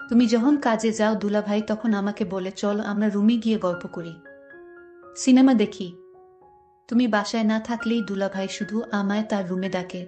তুমি যখন কাজে যাও দুলাভাই তখন আমাকে বলে চল আমরা রুমে গিয়ে গল্প করি, সিনেমা দেখি। তুমি বাসায় না থাকলেই দুলাভাই শুধু আমায় তার রুমে ডাকে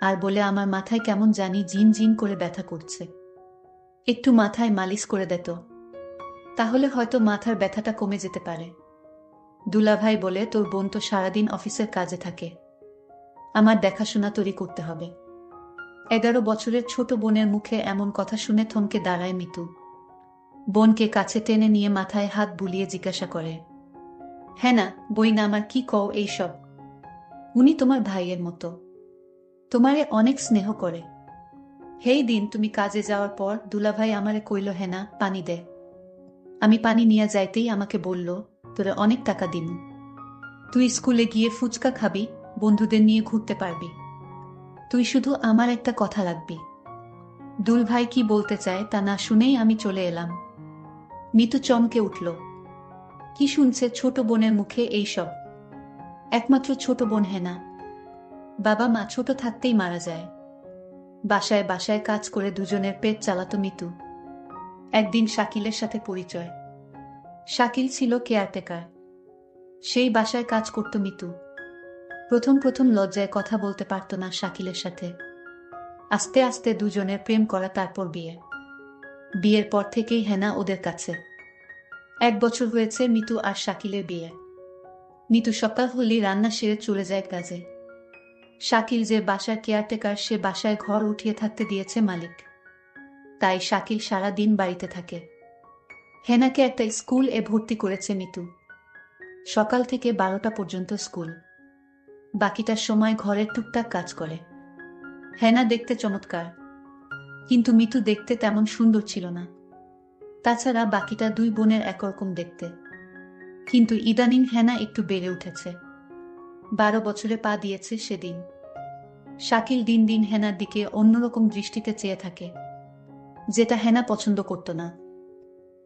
আর বলে আমার মাথায় কেমন জানি জিন জিন করে ব্যথা করছে, একটু মাথায় মালিশ করে দিত, তাহলে হয়তো মাথার ব্যথাটা কমে যেতে পারে। দুলাভাই বলে তোর বোন তো সারাদিন অফিসের কাজে থাকে, আমার দেখাশোনা তৈরি করতে হবে। 11 বছরের ছোট বোনের মুখে এমন কথা শুনে থমকে দাঁড়ায় মিতু। বোনকে কাছে টেনে নিয়ে মাথায় হাত বুলিয়ে জিজ্ঞাসা করে, হ্যাঁ না বই না আমার, কি কও এইসব? উনি তোমার ভাইয়ের মতো, তোমারে অনেক স্নেহ করে। হেই দিন তুমি কাজে যাওয়ার পর দুলাভাই আমারে কইল হেনা পানি দে। আমি পানি নিয়ে যাইতেই আমাকে বলল, তোরে অনেক টাকা দিন, তুই স্কুলে গিয়ে ফুচকা খাবি, বন্ধুদের নিয়ে ঘুরতে পারবি, তুই শুধু আমার একটা কথা রাখবি। দুলভাই কি বলতে চায় তা না শুনেই আমি চলে এলাম। মিতু চমকে উঠল, কি শুনছে ছোট বোনের মুখে এইসব? একমাত্র ছোট বোন হেনা, বাবা মা ছোট থাকতেই মারা যায়। বাসায় বাসায় কাজ করে দুজনের পেট চালাতো মিতু। একদিন শাকিলের সাথে পরিচয়। শাকিল ছিল কেয়ারটেকার, সেই বাসায় কাজ করত মিতু। প্রথম প্রথম লজ্জায় কথা বলতে পারত না শাকিলের সাথে। আস্তে আস্তে দুজনের প্রেম করা, তারপর বিয়ে। বিয়ের পর থেকেই হেনা ওদের কাছে। 1 বছর হয়েছে মিতু আর শাকিলের বিয়ে। মিতু সকাল হলেই রান্না সেরে চলে যায় কাজে। শাকিল যে বাসার কেয়ারটেকার সে বাসায় ঘর উঠিয়ে থাকতে দিয়েছে মালিক, তাই শাকিল সারা দিন বাড়িতে থাকে। হেনাকে একটা স্কুল এ ভর্তি করেছে মিতু। সকাল থেকে 12টা পর্যন্ত স্কুল, বাকিটার সময় ঘরের টুকটাক কাজ করে। হেনা দেখতে চমৎকার, কিন্তু মিতু দেখতে তেমন সুন্দর ছিল না। তাছাড়া বাকিটা দুই বোনের একরকম দেখতে। কিন্তু ইদানিং হেনা একটু বেড়ে উঠেছে, 12 বছরে পা দিয়েছে সেদিন। শাকিল দিন দিন হেনার দিকে অন্যরকম দৃষ্টিতে চেয়ে থাকে, যেটা হেনা পছন্দ করত না।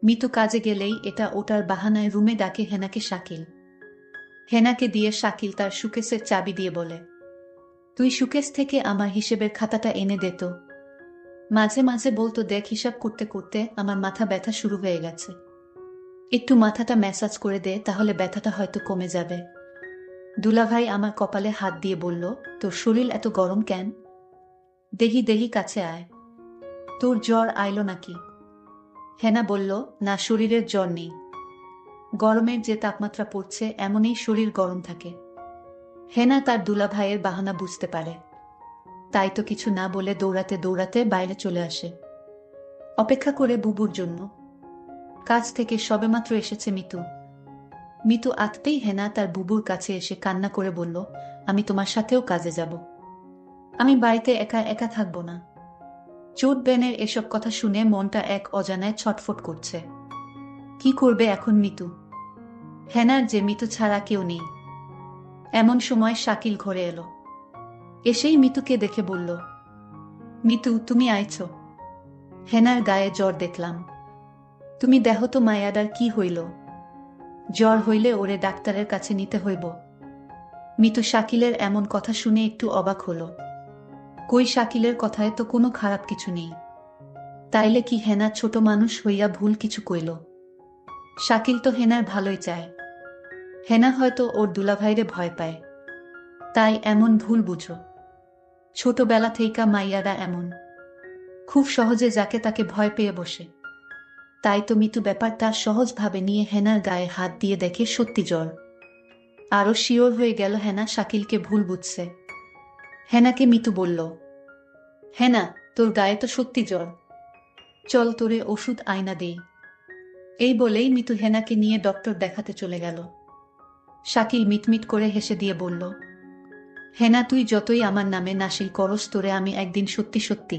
মিতু কাজে গেলেই এটা ওটার বাহানায় রুমে ডাকে হেনাকে শাকিল। হেনাকে দিয়ে শাকিল তার সুকেসের চাবি দিয়ে বলে, তুই সুকেস থেকে আমার হিসেবের খাতাটা এনে দে তো। মাঝে মাঝে বলতো, দেখ হিসাব করতে করতে আমার মাথা ব্যথা শুরু হয়ে গেছে, একটু মাথাটা ম্যাসাজ করে দে, তাহলে ব্যথাটা হয়তো কমে যাবে। দুলাভাই আমার কপালে হাত দিয়ে বলল, তোর শরীর এত গরম কেন? দেহি দেহি কাছে আয়, তোর জ্বর আইলো নাকি? হেনা বলল, না শরীরের জ্বর নেই, গরমের যে তাপমাত্রা পড়ছে এমনই শরীর গরম থাকে। হেনা তার দুলাভাইয়ের বাহানা বুঝতে পারে, তাই তো কিছু না বলে দৌড়াতে দৌড়াতে বাইরে চলে আসে, অপেক্ষা করে বুবুর জন্য। কাজ থেকে সবেমাত্র এসেছে মিতু। মিতু আসতেই হেনা তার বুবুর কাছে এসে কান্না করে বলল, আমি তোমার সাথেও কাজে যাব, আমি বাড়িতে একা একা থাকবো না। চোট বেনের এসব কথা শুনে মনটা এক অজানায় ছটফট করছে। কি করবে এখন মিতু? হেনার যে মিতু ছাড়া কেউ নেই। এমন সময় শাকিল ঘরে এলো। এসেই মিতুকে দেখে বলল, মিতু তুমি আইছো? হেনার গায়ে জ্বর দেখলাম, তুমি দেহ তো মায়াদার কি হইল? জ্বর হইলে ওরে ডাক্তারের কাছে নিতে হইব। মিতু শাকিলের এমন কথা শুনে একটু অবাক হলো। কই শাকিলের কথায় তো কোনো খারাপ কিছু নেই, তাইলে কি হেনা ছোট মানুষ হইয়া ভুল কিছু কইল? শাকিল তো হেনার ভালোই চায়, হেনা হয়তো ওর দুলাভাইরে ভয় পায়, তাই এমন ভুল বুঝো। ছোটবেলা থেইকা মাইয়ারা এমন, খুব সহজে যাকে তাকে ভয় পেয়ে বসে। তাই তো মিতু ব্যাপারটা সহজভাবে নিয়ে হেনার গায়ে হাত দিয়ে দেখে সত্যি জ্বর। আরো শিওর হয়ে গেল হেনা শাকিলকে ভুল বুঝছে। হেনাকে মিতু বলল, হেনা তোর গায়ে তো সত্যি জ্বর, চল তোরে ওষুধ আয়না দেই। এই বলেই মিতু হেনাকে নিয়ে ডক্টর দেখাতে চলে গেল। শাকিল মিটমিট করে হেসে দিয়ে বলল, হেনা তুই যতই আমার নামে নাসিল করস, তোরে আমি একদিন সত্যি সত্যি।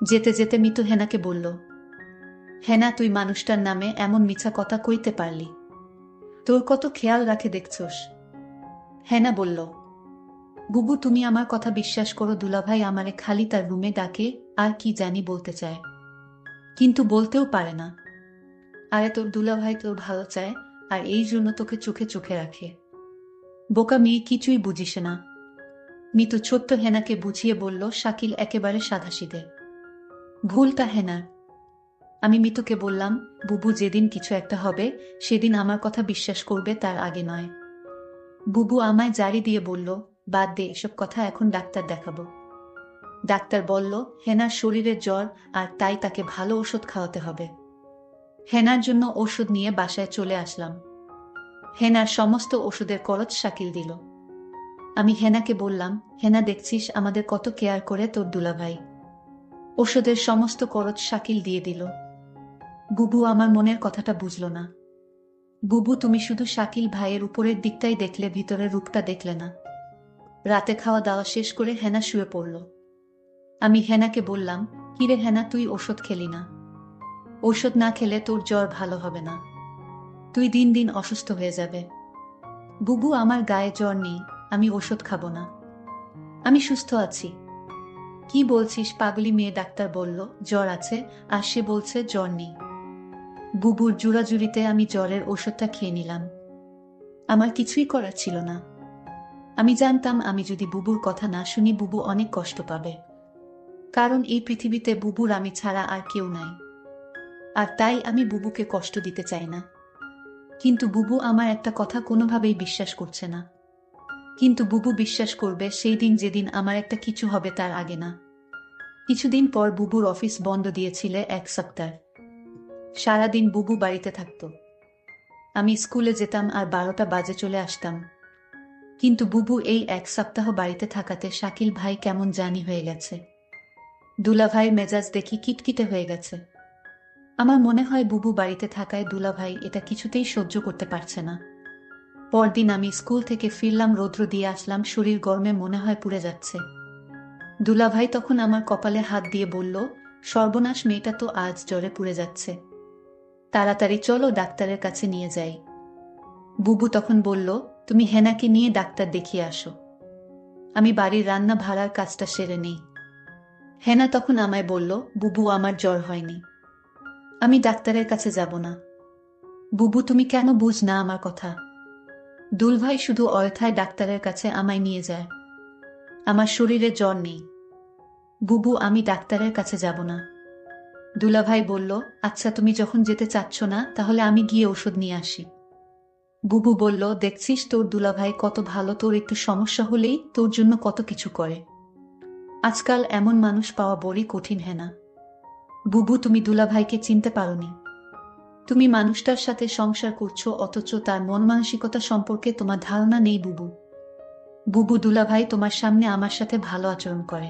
যেতে যেতে মিতু হেনাকে বলল, হেনা তুই মানুষটার নামে এমন মিছা কথা কইতে পারলি? তোর কত খেয়াল রাখে দেখছস। হেনা বলল, বুবু তুমি আমার কথা বিশ্বাস করো, দুলাভাই আমারে খালি তার রুমে ডাকে আর কি জানি বলতে চায়, কিন্তু বলতেও পারে না। আরে তোর দুলাভাই তোর ভালো চায়, আর এই জন্য তোকে চোখে চোখে রাখে। বোকা মেয়ে, কিছুই বুঝিস না। মিতু ছোট্ট হেনাকে বুঝিয়ে বলল, শাকিল একেবারে সাধাসিধে, ভুলটা হেনার। আমি মিতুকে বললাম, বুবু যেদিন কিছু একটা হবে সেদিন আমার কথা বিশ্বাস করবে, তার আগে নয়। বুবু আমায় জারি দিয়ে বলল, বাদ দে এসব কথা, এখন ডাক্তার দেখাবো। ডাক্তার বলল হেনার শরীরে জ্বর, আর তাই তাকে ভালো ওষুধ খাওয়াতে হবে। হেনার জন্য ওষুধ নিয়ে বাসায় চলে আসলাম। হেনার সমস্ত ওষুধের খরচ শাকিল দিল। আমি হেনাকে বললাম, হেনা দেখছিস আমাদের কত কেয়ার করে তোর দুলাভাই। ওষুধের সমস্ত খরচ শাকিল দিয়ে দিল। বুবু আমার মনের কথাটা বুঝল না। বুবু, তুমি শুধু শাকিল ভাইয়ের উপরের দিকটাই দেখলে, ভিতরের রূপটা দেখলে না। রাতে খাওয়া দাওয়া শেষ করে হেনা শুয়ে পড়ল। আমি হেনাকে বললাম, কিরে হেনা, তুই ওষুধ খেলি না? ঔষধ না খেলে তোর জ্বর ভালো হবে না, তুই দিন দিন অসুস্থ হয়ে যাবে। বুবু, আমার গায়ে জ্বর নেই, আমি ওষুধ খাবো না, আমি সুস্থ আছি। কি বলছিস পাগলি মেয়ে? ডাক্তার বলল জ্বর আছে, আর সে বলছে জ্বর নেই। বুবুর জুড়াজুড়িতে আমি জ্বরের ওষুধটা খেয়ে নিলাম। আমার কিছুই করার ছিল না। আমি জানতাম আমি যদি বুবুর কথা না শুনি বুবু অনেক কষ্ট পাবে, কারণ এই পৃথিবীতে বুবুর আমি ছাড়া আর কেউ নাই। আর তাই আমি বুবুকে কষ্ট দিতে চাই না। কিন্তু বুবু আমার একটা কথা কোনোভাবেই বিশ্বাস করছে না। কিন্তু বুবু বিশ্বাস করবে সেই দিন যেদিন আমার একটা কিছু হবে, তার আগে না। কিছুদিন পর বুবুর অফিস বন্ধ দিয়েছিল 1 সপ্তাহ। সারাদিন বুবু বাড়িতে থাকতো। আমি স্কুলে যেতাম আর 12টা বাজে চলে আসতাম। কিন্তু বুবু এই 1 সপ্তাহ বাড়িতে থাকাতে শাকিল ভাই কেমন জানি হয়ে গেছে। দুলাভাই মেজাজ দেখি কিটকিটে হয়ে গেছে। আমার মনে হয় বুবু বাড়িতে থাকায় দুলাভাই এটা কিছুতেই সহ্য করতে পারছে না। পরদিন আমি স্কুল থেকে ফিরলাম, রৌদ্র দিয়ে আসলাম, শরীর গরমে মনে হয় পুড়ে যাচ্ছে। দুলাভাই তখন আমার কপালে হাত দিয়ে বলল, সর্বনাশ, মেয়েটা তো আজ জ্বরে পুড়ে যাচ্ছে, তাড়াতাড়ি চলো ডাক্তারের কাছে নিয়ে যাই। বুবু তখন বলল, তুমি হেনাকে নিয়ে ডাক্তার দেখিয়ে আসো, আমি বাড়ির রান্না ভাড়ার কাজটা সেরে নেই। হেনা তখন আমায় বলল, বুবু আমার জ্বর হয়নি, আমি ডাক্তারের কাছে যাব না। বুবু, তুমি কেন বুঝ না আমার কথা? দুলভাই শুধু অয়থায় ডাক্তারের কাছে আমায় নিয়ে যায়। আমার শরীরে জ্বর নেই। বুবু, আমি ডাক্তারের কাছে যাব না। দুলাভাই বলল, আচ্ছা তুমি যখন যেতে চাচ্ছ না তাহলে আমি গিয়ে ওষুধ নিয়ে আসি। বুবু বলল, দেখছিস তোর দুলাভাই কত ভালো, তোর একটু সমস্যা হলেই তোর জন্য কত কিছু করে। আজকাল এমন মানুষ পাওয়া বড়ই কঠিন। হেনা, বুবু, তুমি দুলাভাইকে চিনতে পারোনি। তুমি মানুষটার সাথে সংসার করছো অথচ তার মন মানসিকতা সম্পর্কে তোমার ধারণা নেই। বুবু, বুবু, দুলাভাই তোমার সামনে আমার সাথে ভালো আচরণ করে।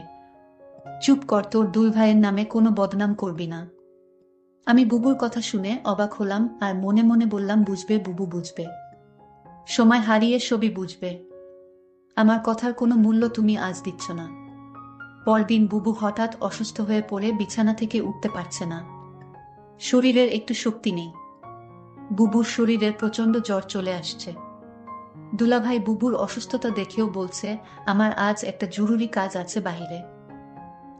চুপ কর, তোর দুই ভাইয়ের নামে কোনো বদনাম করবি না। আমি বুবুর কথা শুনে অবাক হলাম আর মনে মনে বললাম, বুঝবে বুবু, বুঝবে। সময় হারিয়ে সবই বুঝবে। আমার কথার কোনো মূল্য তুমি আজ দিচ্ছ না। পরদিন বুবু হঠাৎ অসুস্থ হয়ে পড়ে বিছানা থেকে উঠতে পারছে না। শরীরের একটু শক্তি নেই। বুবুর শরীরের প্রচণ্ড জ্বর চলে আসছে। দুলাভাই বুবুর অসুস্থতা দেখেও বলছে, আমার আজ একটা জরুরি কাজ আছে বাহিরে,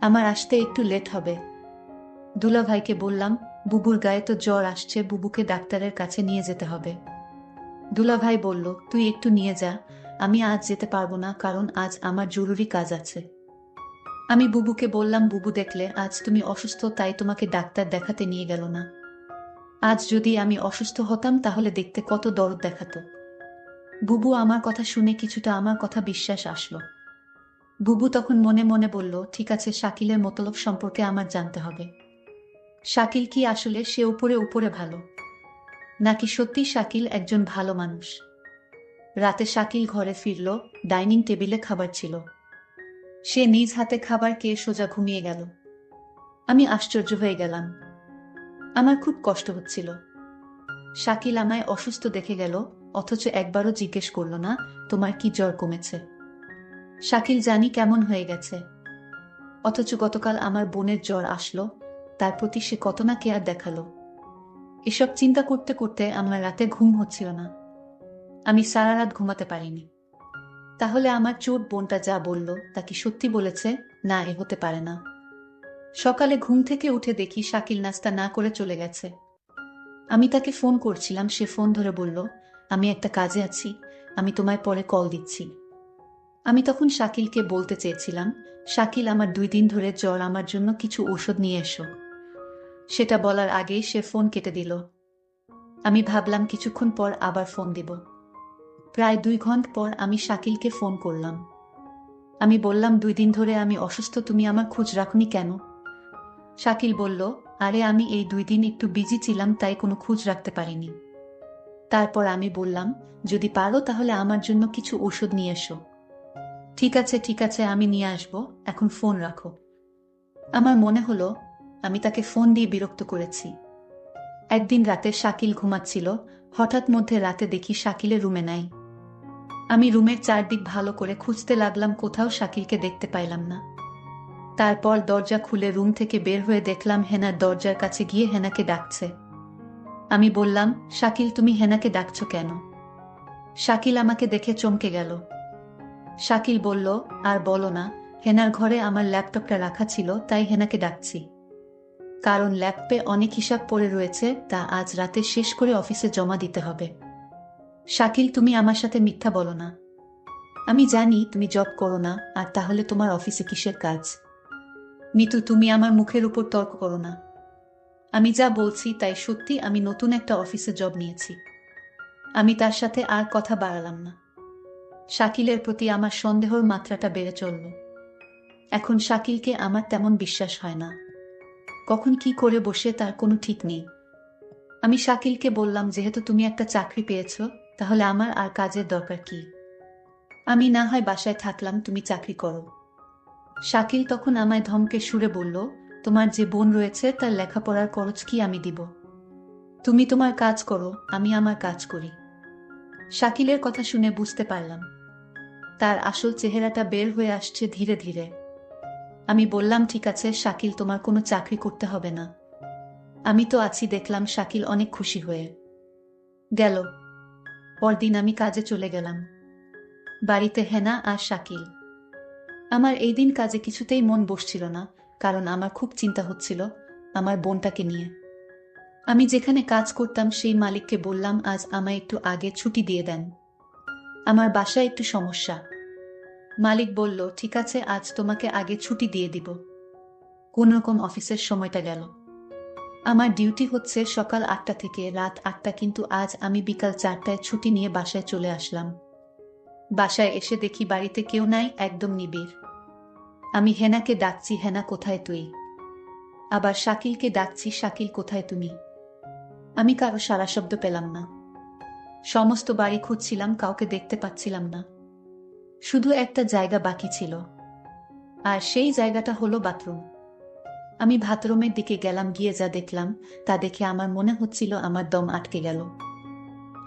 আমার আসতে একটু লেট হবে। দুলাভাইকে বললাম, বুবুর গায়ে তো জ্বর আসছে, বুবুকে ডাক্তারের কাছে নিয়ে যেতে হবে। দুলাভাই বলল, তুই একটু নিয়ে যা, আমি আজ যেতে পারবো না, কারণ আজ আমার জরুরি কাজ আছে। আমি বুবুকে বললাম, বুবু দেখলে আজ তুমি অসুস্থ, তাই তোমাকে ডাক্তার দেখাতে নিয়ে গেল না। আজ যদি আমি অসুস্থ হতাম তাহলে দেখতে কত দরদ দেখাতো। বুবু আমার কথা শুনে কিছুটা আমার কথা বিশ্বাস আসলো। বুবু তখন মনে মনে বলল, ঠিক আছে, শাকিলের মতলব সম্পর্কে আমার জানতে হবে। শাকিল কি আসলে সে উপরে উপরে ভালো, নাকি সত্যি শাকিল একজন ভালো মানুষ? রাতে শাকিল ঘরে ফিরল, ডাইনিং টেবিলে খাবার ছিল। সে নিজ হাতে খাবার খেয়ে সোজা ঘুমিয়ে গেল। আমি আশ্চর্য হয়ে গেলাম। আমার খুব কষ্ট হচ্ছিল। শাকিল আমায় অসুস্থ দেখে গেল, অথচ একবারও জিজ্ঞেস করল না, তোমার কি জ্বর কমেছে? শাকিল জানি কেমন হয়ে গেছে, অথচ গতকাল আমার বোনের জ্বর আসলো, তার প্রতি সে কত না কেয়ার দেখালো। এসব চিন্তা করতে করতে আমার রাতে ঘুম হচ্ছিল না। আমি সারা রাত ঘুমাতে পারিনি। তাহলে আমার চোট বোনটা যা বলল তা কি সত্যি বলেছে? না, এ হতে পারে না। সকালে ঘুম থেকে উঠে দেখি শাকিল নাস্তা না করে চলে গেছে। আমি তাকে ফোন করছিলাম, সে ফোন ধরে বলল, আমি একটা কাজে আছি, আমি তোমায় পরে কল দিচ্ছি। আমি তখন শাকিলকে বলতে চেয়েছিলাম, শাকিল, আমার 2 দিন ধরে জ্বর, আমার জন্য কিছু ঔষধ নিয়ে এসো। সেটা বলার আগেই সে ফোন কেটে দিল। আমি ভাবলাম কিছুক্ষণ পর আবার ফোন দিব। প্রায় 2 ঘন্টা পর আমি শাকিলকে ফোন করলাম। আমি বললাম, 2 দিন ধরে আমি অসুস্থ, তুমি আমার খোঁজ রাখনি কেন? শাকিল বলল, আরে আমি এই 2 দিন একটু বিজি ছিলাম, তাই কোনো খোঁজ রাখতে পারিনি। তারপর আমি বললাম, যদি পারো তাহলে আমার জন্য কিছু ওষুধ নিয়ে এসো। ঠিক আছে ঠিক আছে, আমি নিয়ে আসবো, এখন ফোন রাখো। আমার মনে হলো আমি তাকে ফোন দিয়ে বিরক্ত করেছি। একদিন রাতে শাকিল ঘুমাচ্ছিল, হঠাৎ মধ্যে রাতে দেখি শাকিলের রুমে নাই। আমি রুমের চারদিক ভালো করে খুঁজতে লাগলাম, কোথাও শাকিলকে দেখতে পাইলাম না। তারপর দরজা খুলে রুম থেকে বের হয়ে দেখলাম হেনার দরজার কাছে গিয়ে হেনাকে ডাকছে। আমি বললাম, শাকিল তুমি হেনাকে ডাকছো কেন? শাকিল আমাকে দেখে চমকে গেল। শাকিল বলল, আর বলো না, হেনার ঘরে আমার ল্যাপটপটা রাখা ছিল, তাই হেনাকে ডাকছি। কারণ ল্যাপটপে অনেক হিসাব পড়ে রয়েছে, তা আজ রাতে শেষ করে অফিসে জমা দিতে হবে। শাকিল তুমি আমার সাথে মিথ্যা বলো না। আমি জানি তুমি জব করো না, আর তাহলে তোমার অফিসে কিসের কাজ? মিতু তুমি আমার মুখের উপর তর্ক করো না। আমি যা বলছি তাই সত্যি, আমি নতুন একটা অফিসে জব নিয়েছি। আমি তার সাথে আর কথা বাড়ালাম না। শাকিলের প্রতি আমার সন্দেহর মাত্রাটা বেড়ে চলল। এখন শাকিলকে আমার তেমন বিশ্বাস হয় না। কখন কি করে বসে তার কোনো ঠিক নেই। আমি শাকিলকে বললাম, যেহেতু তুমি একটা চাকরি পেয়েছ, তাহলে আমার আর কাজের দরকার কি? আমি না হয় বাসায় থাকলাম, তুমি চাকরি করো। শাকিল তখন আমায় ধমকে সুরে বলল, তোমার যে বোন রয়েছে তার লেখাপড়ার খরচ কি আমি দিব? তুমি তোমার কাজ করো, আমি আমার কাজ করি। শাকিলের কথা শুনে বুঝতে পারলাম তার আসল চেহারাটা বের হয়ে আসছে ধীরে ধীরে। আমি বললাম, ঠিক আছে শাকিল, তোমার কোনো চাকরি করতে হবে না, আমি তো আছি। দেখলাম শাকিল অনেক খুশি হয়ে গেল। পরদিন আমি কাজে চলে গেলাম। বাড়িতে হেনা আর শাকিল। আমার এই দিন কাজে কিছুতেই মন বসছিল না, কারণ আমার খুব চিন্তা হচ্ছিল আমার বোনটাকে নিয়ে। আমি যেখানে কাজ করতাম সেই মালিককে বললাম, আজ আমায় একটু আগে ছুটি দিয়ে দেন, আমার বাসায় একটু সমস্যা। মালিক বলল, ঠিক আছে, আজ তোমাকে আগে ছুটি দিয়ে দিব। কোনরকম অফিসের সময়টা গেল। আমার ডিউটি হচ্ছে সকাল 8টা থেকে রাত 8টা, কিন্তু আজ আমি বিকাল 4টায় ছুটি নিয়ে বাসায় চলে আসলাম। বাসায় এসে দেখি বাড়িতে কেউ নাই, একদম নিবিড়। আমি হেনাকে ডাকছি, হেনা কোথায় তুই? আবার শাকিলকে ডাকছি, শাকিল কোথায় তুমি? আমি কারো সারা শব্দ পেলাম না। সমস্ত বাড়ি খুঁজছিলাম, কাউকে দেখতে পাচ্ছিলাম না। শুধু একটা জায়গা বাকি ছিল, আর সেই জায়গাটা হলো বাথরুম। আমি বাথরুমের দিকে গেলাম, গিয়ে যা দেখলাম তা দেখে আমার মনে হচ্ছিল আমার দম আটকে গেল।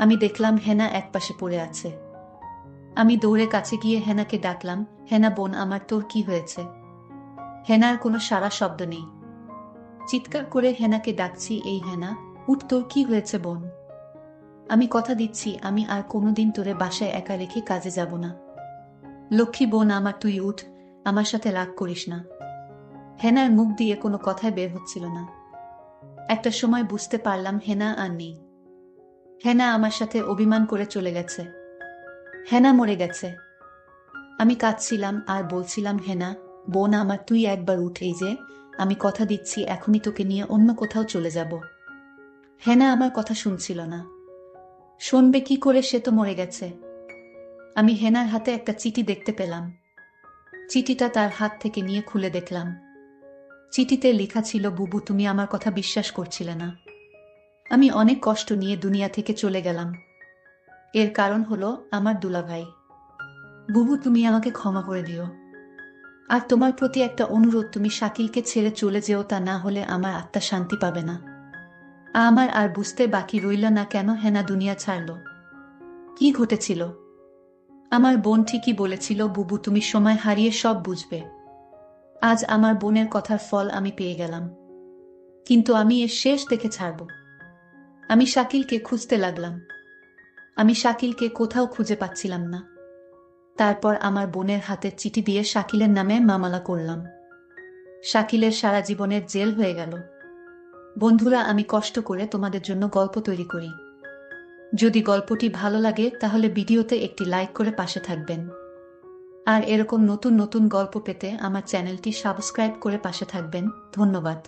আমি দেখলাম হেনা একপাশে পড়ে আছে। আমি দৌড়ে কাছে গিয়ে হেনাকে ডাকলাম, হেনা বোন আমার, তোর কি হয়েছে? হেনার কোনো সারা শব্দ নেই। চিৎকার করে হেনাকে ডাকছি, এই হেনা, উঠ, তোর কি হয়েছে বোন? আমি কথা দিচ্ছি আমি আর কোনোদিন তোরে বাসায় একা রেখে কাজে যাব না। লক্ষ্মী বোন আমার, তুই উঠ, আমার সাথে রাগ করিস না। হেনার মুখ দিয়ে কোনো কথাই বের হচ্ছিল না। একটা সময় বুঝতে পারলাম হেনা আর নেই। হেনা আমার সাথে অভিমান করে চলে গেছে। হেনা মরে গেছে। আমি কাঁদছিলাম আর বলছিলাম, হেনা বোন আমার, তুই একবার উঠ, এই যে আমি কথা দিচ্ছি এখনই তোকে নিয়ে অন্য কোথাও চলে যাব। হেনা আমার কথা শুনছিল না। শুনবে কি করে, সে তো মরে গেছে। আমি হেনার হাতে একটা চিঠি দেখতে পেলাম। চিঠিটা তার হাত থেকে নিয়ে খুলে দেখলাম। চিঠিতে লেখা ছিল, বুবু তুমি আমার কথা বিশ্বাস করছিলে না। আমি অনেক কষ্ট নিয়ে দুনিয়া থেকে চলে গেলাম। এর কারণ হলো আমার দুলাভাই। বুবু তুমি আমাকে ক্ষমা করে দিও। আর তোমার প্রতি একটা অনুরোধ, তুমি শাকিলকে ছেড়ে চলে যেও, তা না হলে আমার আত্মা শান্তি পাবে না। আমার আর বুঝতে বাকি রইল না কেন হেনা দুনিয়া ছাড়ল। কি ঘটেছিল? আমার বোন ঠিকই বলেছিল, বুবু তুমি সময় হারিয়ে সব বুঝবে। আজ আমার বোনের কথার ফল আমি পেয়ে গেলাম। কিন্তু আমি এর শেষ দেখে ছাড়ব। আমি শাকিলকে খুঁজতে লাগলাম। আমি শাকিলকে কোথাও খুঁজে পাচ্ছিলাম না। তারপর আমার বোনের হাতের চিঠি দিয়ে শাকিলের নামে মামলা করলাম। শাকিলের সারা জীবনের জেল হয়ে গেল। বন্ধুরা, আমি কষ্ট করে তোমাদের জন্য গল্প তৈরি করি। যদি গল্পটি ভালো লাগে তাহলে ভিডিওতে একটি লাইক করে পাশে থাকবেন। আর এরকম নতুন নতুন গল্প পেতে আমার চ্যানেলটি সাবস্ক্রাইব করে পাশে থাকবেন। ধন্যবাদ।